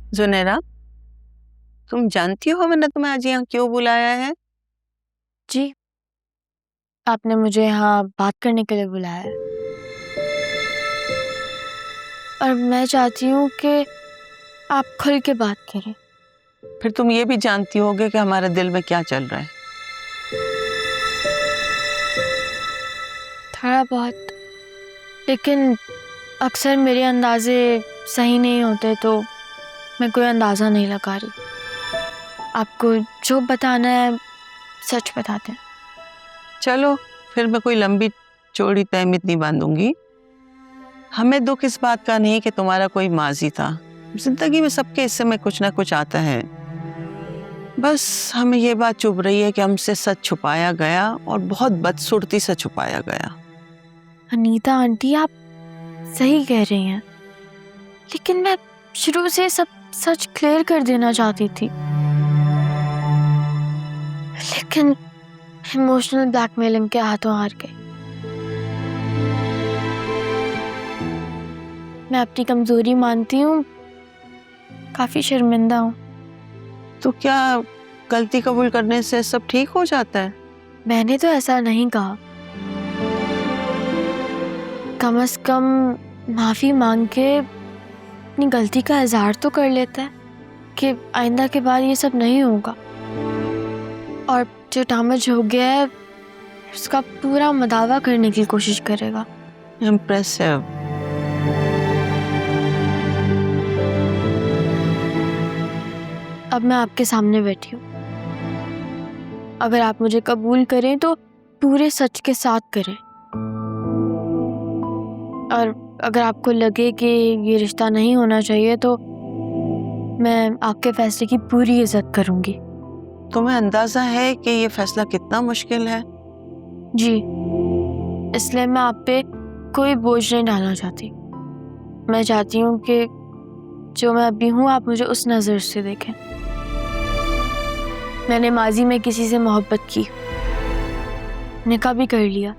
जुनैरा, तुम जानती हो मैंने तुम्हें आज यहाँ क्यों बुलाया है? जी, आपने मुझे यहाँ बात करने के लिए बुलाया है और मैं चाहती हूँ कि आप खुल के बात करें। फिर तुम ये भी जानती होगे कि हमारे दिल में क्या चल रहा है। थोड़ा बहुत, लेकिन अक्सर मेरे अंदाजे सही नहीं होते तो मैं कोई अंदाज़ा नहीं लगा रही। आपको जो बताना है सच बता दें। चलो फिर मैं कोई लंबी चौड़ी तहमीत नहीं बांधूंगी। हमें दुख इस बात का नहीं कि तुम्हारा कोई माजी था। जिंदगी में सबके हिस्से में कुछ ना कुछ आता है। बस हमें ये बात चुभ रही है कि हमसे सच छुपाया गया और बहुत बदसूरती से छुपाया गया। अनीता आंटी, आप सही कह रही हैं, लेकिन मैं शुरू से सब सच क्लियर कर देना चाहती थी, लेकिन इमोशनल ब्लैकमेलिंग के हाथों हार गई। मैं अपनी कमजोरी मानती हूँ, काफी शर्मिंदा हूँ। तो क्या गलती कबूल करने से सब ठीक हो जाता है? मैंने तो ऐसा नहीं कहा। कम से कम माफी मांग के अपनी गलती का इजहार तो कर लेता है कि आइंदा के बाद ये सब नहीं होगा, और जो डैमेज हो गया है उसका पूरा मदावा करने की कोशिश करेगा। इम्प्रेसिव। अब मैं आपके सामने बैठी हूँ। अगर आप मुझे कबूल करें तो पूरे सच के साथ करें, और अगर आपको लगे कि ये रिश्ता नहीं होना चाहिए तो मैं आपके फैसले की पूरी इज्जत करूंगी। तुम्हें अंदाजा है कि ये फैसला कितना मुश्किल है? जी, इसलिए मैं आप पे कोई बोझ नहीं डालना चाहती। मैं चाहती हूँ कि जो मैं अभी हूँ आप मुझे उस नज़र से देखें। मैंने माजी में किसी से मोहब्बत की, निकाह भी कर लिया,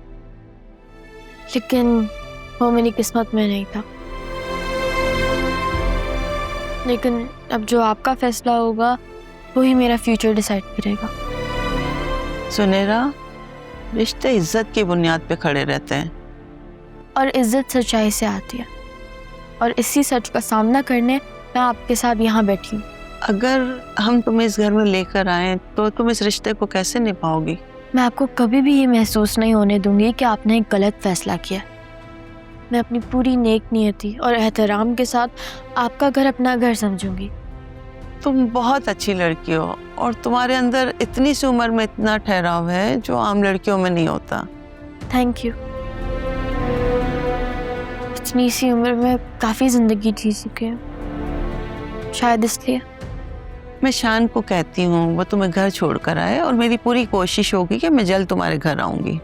लेकिन वो मेरी किस्मत में नहीं था। लेकिन अब जो आपका फैसला होगा वही मेरा फ्यूचर डिसाइड करेगा। सुनेरा, रिश्ते इज्जत की बुनियाद पे खड़े रहते हैं, और इज्जत सच्चाई से आती है, और इसी सच का सामना करने मैं आपके साथ यहाँ बैठी हूँ। अगर हम तुम्हें इस घर में लेकर आए तो तुम इस रिश्ते को कैसे निभाओगी? मैं आपको कभी भी ये महसूस नहीं होने दूंगी कि आपने एक गलत फैसला किया। मैं अपनी पूरी नेक नियति और एहतराम के साथ आपका घर अपना घर समझूंगी। तुम बहुत अच्छी लड़की हो और तुम्हारे अंदर इतनी सी उम्र में इतना ठहराव है जो आम लड़कियों में नहीं होता। Thank you. इतनी सी उम्र में काफ़ी ज़िंदगी जी चुके हैं, शायद इसलिए। मैं शान को कहती हूँ वो तुम्हें घर छोड़कर आए और मेरी पूरी कोशिश होगी कि मैं जल्द तुम्हारे घर आऊंगी।